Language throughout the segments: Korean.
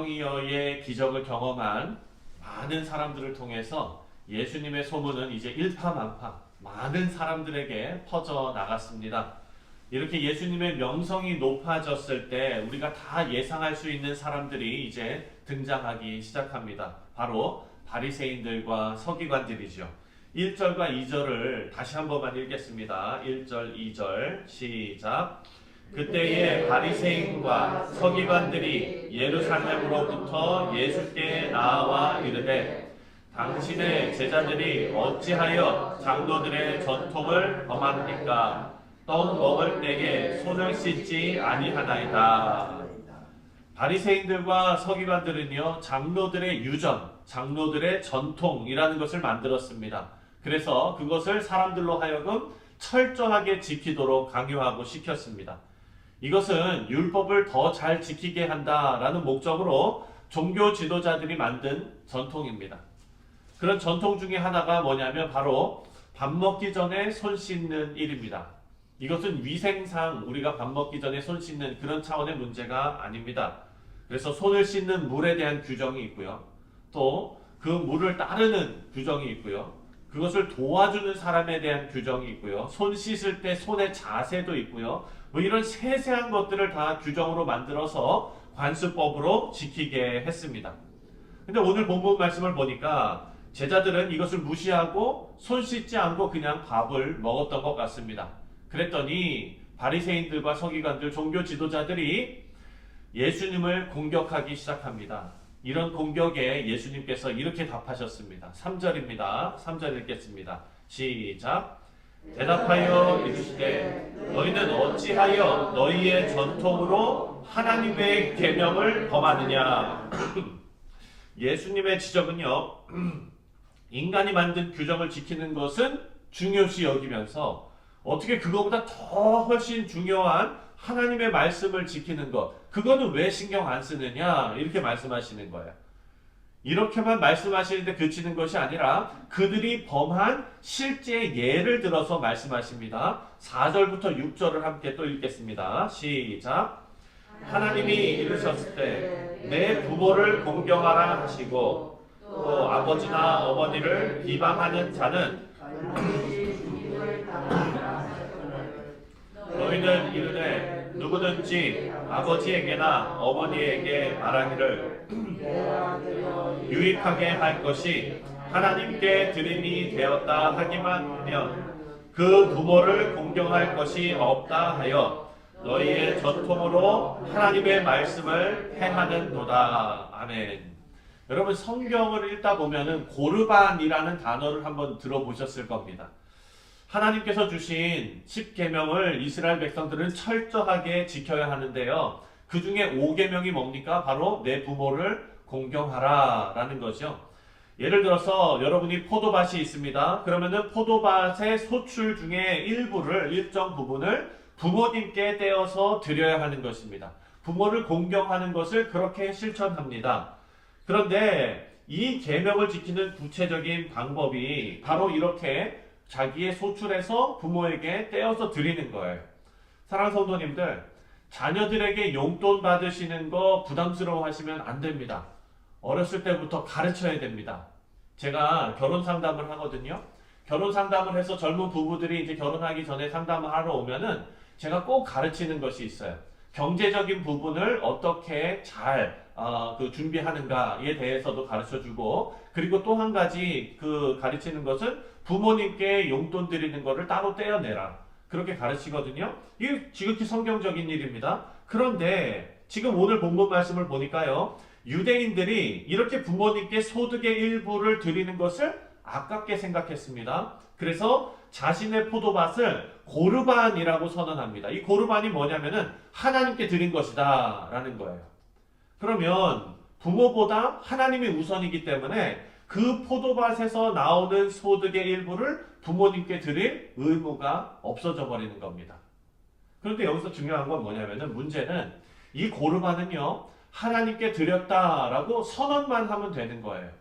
오병이어의 기적을 경험한 많은 사람들을 통해서 예수님의 소문은 이제 일파만파 많은 사람들에게 퍼져 나갔습니다. 이렇게 예수님의 명성이 높아졌을 때 우리가 다 예상할 수 있는 사람들이 이제 등장하기 시작합니다. 바로 바리새인들과 서기관들이죠. 1절과 2절을 다시 한 번만 읽겠습니다. 1절, 2절 시작. 그때에 바리새인과 서기관들이 예루살렘으로부터 예수께 나와 이르되 당신의 제자들이 어찌하여 장로들의 전통을 범하느니까 떡 먹을 때에 손을 씻지 아니하나이다. 바리새인들과 서기관들은요, 장로들의 유전, 장로들의 전통이라는 것을 만들었습니다. 그래서 그것을 사람들로 하여금 철저하게 지키도록 강요하고 시켰습니다. 이것은 율법을 더 잘 지키게 한다라는 목적으로 종교 지도자들이 만든 전통입니다. 그런 전통 중에 하나가 뭐냐면 바로 밥 먹기 전에 손 씻는 일입니다. 이것은 위생상 우리가 밥 먹기 전에 손 씻는 그런 차원의 문제가 아닙니다. 그래서 손을 씻는 물에 대한 규정이 있고요. 또 그 물을 따르는 규정이 있고요. 그것을 도와주는 사람에 대한 규정이 있고요. 손 씻을 때 손의 자세도 있고요. 뭐 이런 세세한 것들을 다 규정으로 만들어서 관습법으로 지키게 했습니다. 근데 오늘 본문 말씀을 보니까 제자들은 이것을 무시하고 손 씻지 않고 그냥 밥을 먹었던 것 같습니다. 그랬더니 바리새인들과 서기관들, 종교 지도자들이 예수님을 공격하기 시작합니다. 이런 공격에 예수님께서 이렇게 답하셨습니다. 3절입니다. 3절 읽겠습니다. 시작. 대답하여 이르시되 너희는 어찌하여 너희의 전통으로 하나님의 계명을 범하느냐. 예수님의 지적은요, 인간이 만든 규정을 지키는 것은 중요시 여기면서 어떻게 그거보다 더 훨씬 중요한 하나님의 말씀을 지키는 것, 그거는 왜 신경 안 쓰느냐, 이렇게 말씀하시는 거예요. 이렇게만 말씀하시는데 그치는 것이 아니라 그들이 범한 실제 예를 들어서 말씀하십니다. 4절부터 6절을 함께 또 읽겠습니다. 시작. 하나님이 이르셨을 때 내 부모를 공경하라 하시고 또 아버지나 어머니를 비방하는 자는 너희는 이르되 누구든지 아버지에게나 어머니에게 말하기를 유익하게 할 것이 하나님께 드림이 되었다 하기만 하면 그 부모를 공경할 것이 없다 하여 너희의 전통으로 하나님의 말씀을 행하는도다. 아멘. 여러분, 성경을 읽다 보면은 고르반이라는 단어를 한번 들어보셨을 겁니다. 하나님께서 주신 10계명을 이스라엘 백성들은 철저하게 지켜야 하는데요. 그 중에 5계명이 뭡니까? 바로 내 부모를 공경하라 라는 거죠. 예를 들어서 여러분이 포도밭이 있습니다. 그러면은 포도밭의 소출 중에 일부를, 일정 부분을 부모님께 떼어서 드려야 하는 것입니다. 부모를 공경하는 것을 그렇게 실천합니다. 그런데 이 계명을 지키는 구체적인 방법이 바로 이렇게 자기의 소출에서 부모에게 떼어서 드리는 거예요. 사랑하는 성도님들, 자녀들에게 용돈 받으시는 거 부담스러워 하시면 안 됩니다. 어렸을 때부터 가르쳐야 됩니다. 제가 결혼 상담을 하거든요. 결혼 상담을 해서 젊은 부부들이 이제 결혼하기 전에 상담을 하러 오면은 제가 꼭 가르치는 것이 있어요. 경제적인 부분을 어떻게 잘 준비하는가에 대해서도 가르쳐주고, 그리고 또 한 가지 가르치는 것은 부모님께 용돈 드리는 거를 따로 떼어내라. 그렇게 가르치거든요. 이게 지극히 성경적인 일입니다. 그런데 지금 오늘 본문 말씀을 보니까요, 유대인들이 이렇게 부모님께 소득의 일부를 드리는 것을 아깝게 생각했습니다. 그래서 자신의 포도밭을 고르반이라고 선언합니다. 이 고르반이 뭐냐면은 하나님께 드린 것이다 라는 거예요. 그러면 부모보다 하나님이 우선이기 때문에 그 포도밭에서 나오는 소득의 일부를 부모님께 드릴 의무가 없어져 버리는 겁니다. 그런데 여기서 중요한 건 뭐냐면은, 문제는 이 고르반은요, 하나님께 드렸다라고 선언만 하면 되는 거예요.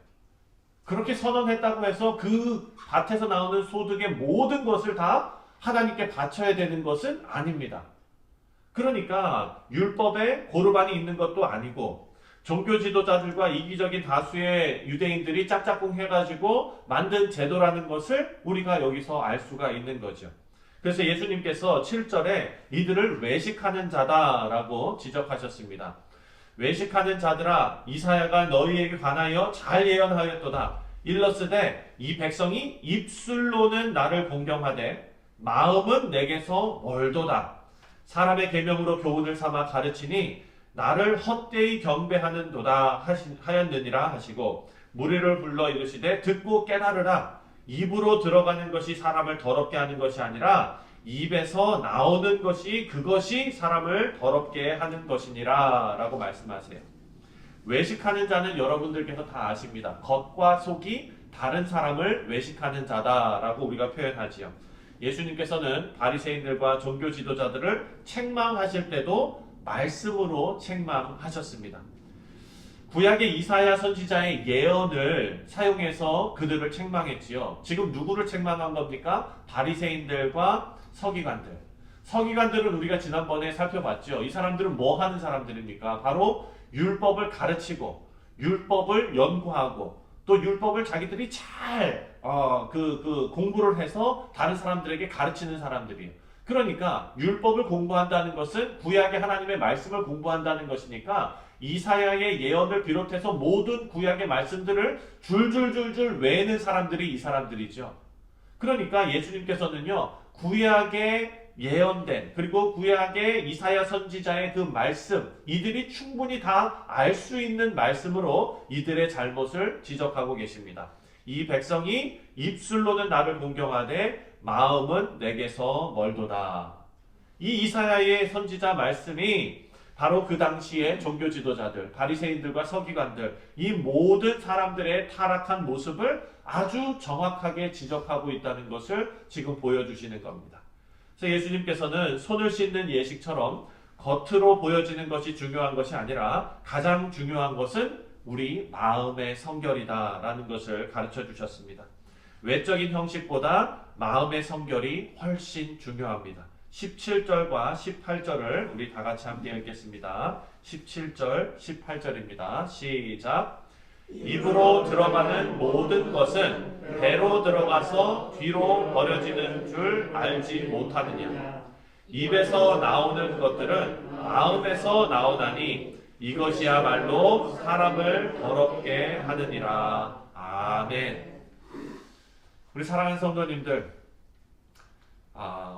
그렇게 선언했다고 해서 그 밭에서 나오는 소득의 모든 것을 다 하나님께 바쳐야 되는 것은 아닙니다. 그러니까 율법에 고르반이 있는 것도 아니고 종교 지도자들과 이기적인 다수의 유대인들이 짝짝꿍 해가지고 만든 제도라는 것을 우리가 여기서 알 수가 있는 거죠. 그래서 예수님께서 7절에 이들을 외식하는 자다라고 지적하셨습니다. 외식하는 자들아, 이사야가 너희에게 관하여 잘 예언하였도다. 일러스되 이 백성이 입술로는 나를 공경하되 마음은 내게서 멀도다. 사람의 계명으로 교훈을 삼아 가르치니 나를 헛되이 경배하는도다 하였느니라 하시고, 무리를 불러 이르시되 듣고 깨달으라. 입으로 들어가는 것이 사람을 더럽게 하는 것이 아니라 입에서 나오는 것이 그것이 사람을 더럽게 하는 것이니라 라고 말씀하세요. 외식하는 자는 여러분들께서 다 아십니다. 겉과 속이 다른 사람을 외식하는 자다라고 우리가 표현하지요. 예수님께서는 바리새인들과 종교 지도자들을 책망하실 때도 말씀으로 책망하셨습니다. 구약의 이사야 선지자의 예언을 사용해서 그들을 책망했지요. 지금 누구를 책망한 겁니까? 바리새인들과 서기관들. 서기관들은 우리가 지난번에 살펴봤죠. 이 사람들은 뭐 하는 사람들입니까? 바로 율법을 가르치고 율법을 연구하고 또 율법을 자기들이 잘 공부를 해서 다른 사람들에게 가르치는 사람들이에요. 그러니까 율법을 공부한다는 것은 구약의 하나님의 말씀을 공부한다는 것이니까 이사야의 예언을 비롯해서 모든 구약의 말씀들을 줄줄줄줄 외는 사람들이 이 사람들이죠. 그러니까 예수님께서는요, 구약의 예언된 그리고 구약의 이사야 선지자의 그 말씀, 이들이 충분히 다 알 수 있는 말씀으로 이들의 잘못을 지적하고 계십니다. 이 백성이 입술로는 나를 공경하되 마음은 내게서 멀도다. 이 이사야의 선지자 말씀이 바로 그 당시에 종교 지도자들, 바리새인들과 서기관들, 이 모든 사람들의 타락한 모습을 아주 정확하게 지적하고 있다는 것을 지금 보여주시는 겁니다. 그래서 예수님께서는 손을 씻는 예식처럼 겉으로 보여지는 것이 중요한 것이 아니라 가장 중요한 것은 우리 마음의 성결이다라는 것을 가르쳐 주셨습니다. 외적인 형식보다 마음의 성결이 훨씬 중요합니다. 17절과 18절을 우리 다 같이 함께 읽겠습니다. 17절, 18절입니다. 시작. 입으로 들어가는 모든 것은 배로 들어가서 뒤로 버려지는 줄 알지 못하느냐. 입에서 나오는 것들은 마음에서 나오나니 이것이야말로 사람을 더럽게 하느니라. 아멘. 우리 사랑하는 성도님들,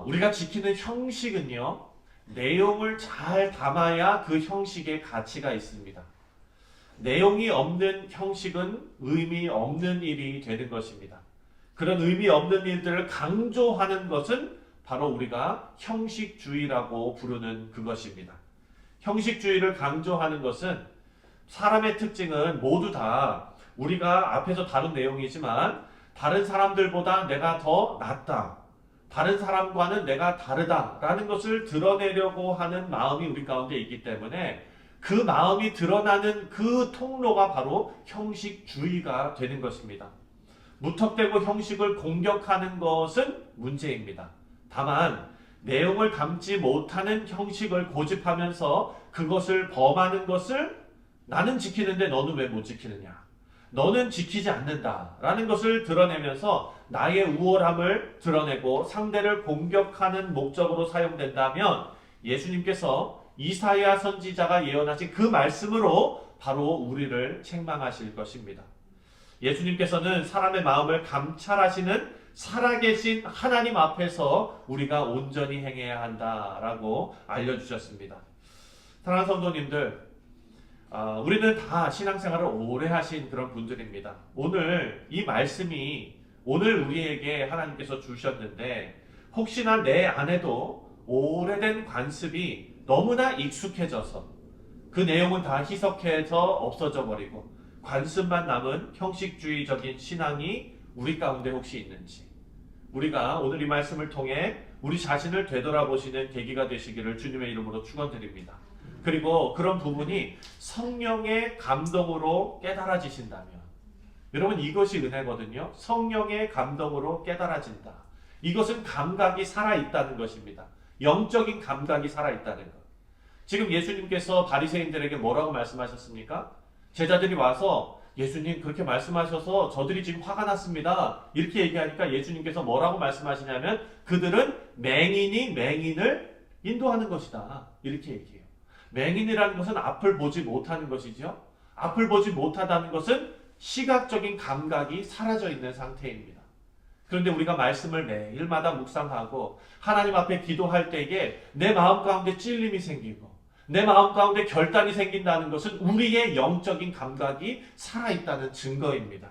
우리가 지키는 형식은요, 내용을 잘 담아야 그 형식의 가치가 있습니다. 내용이 없는 형식은 의미 없는 일이 되는 것입니다. 그런 의미 없는 일들을 강조하는 것은 바로 우리가 형식주의라고 부르는 그것입니다. 형식주의를 강조하는 것은 사람의 특징은 모두 다 우리가 앞에서 다룬 내용이지만 다른 사람들보다 내가 더 낫다, 다른 사람과는 내가 다르다라는 것을 드러내려고 하는 마음이 우리 가운데 있기 때문에 그 마음이 드러나는 그 통로가 바로 형식주의가 되는 것입니다. 무턱대고 형식을 공격하는 것은 문제입니다. 다만 내용을 담지 못하는 형식을 고집하면서 그것을 범하는 것을 나는 지키는데 너는 왜 못 지키느냐, 너는 지키지 않는다라는 것을 드러내면서 나의 우월함을 드러내고 상대를 공격하는 목적으로 사용된다면 예수님께서 이사야 선지자가 예언하신 그 말씀으로 바로 우리를 책망하실 것입니다. 예수님께서는 사람의 마음을 감찰하시는 살아계신 하나님 앞에서 우리가 온전히 행해야 한다라고 알려주셨습니다. 사랑하는 성도님들, 우리는 다 신앙생활을 오래 하신 그런 분들입니다. 오늘 이 말씀이 오늘 우리에게 하나님께서 주셨는데 혹시나 내 안에도 오래된 관습이 너무나 익숙해져서 그 내용은 다 희석해서 없어져 버리고 관습만 남은 형식주의적인 신앙이 우리 가운데 혹시 있는지, 우리가 오늘 이 말씀을 통해 우리 자신을 되돌아보시는 계기가 되시기를 주님의 이름으로 축원드립니다. 그리고 그런 부분이 성령의 감동으로 깨달아지신다면, 여러분 이것이 은혜거든요. 성령의 감동으로 깨달아진다. 이것은 감각이 살아있다는 것입니다. 영적인 감각이 살아있다는 것. 지금 예수님께서 바리새인들에게 뭐라고 말씀하셨습니까? 제자들이 와서 예수님 그렇게 말씀하셔서 저들이 지금 화가 났습니다. 이렇게 얘기하니까 예수님께서 뭐라고 말씀하시냐면 그들은 맹인이 맹인을 인도하는 것이다. 이렇게 얘기해요. 맹인이라는 것은 앞을 보지 못하는 것이죠. 앞을 보지 못하다는 것은 시각적인 감각이 사라져 있는 상태입니다. 그런데 우리가 말씀을 매일마다 묵상하고 하나님 앞에 기도할 때에 내 마음 가운데 찔림이 생기고 내 마음 가운데 결단이 생긴다는 것은 우리의 영적인 감각이 살아있다는 증거입니다.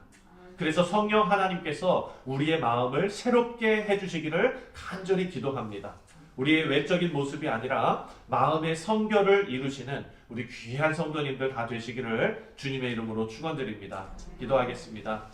그래서 성령 하나님께서 우리의 마음을 새롭게 해주시기를 간절히 기도합니다. 우리의 외적인 모습이 아니라 마음의 성결을 이루시는 우리 귀한 성도님들 다 되시기를 주님의 이름으로 축원드립니다. 기도하겠습니다.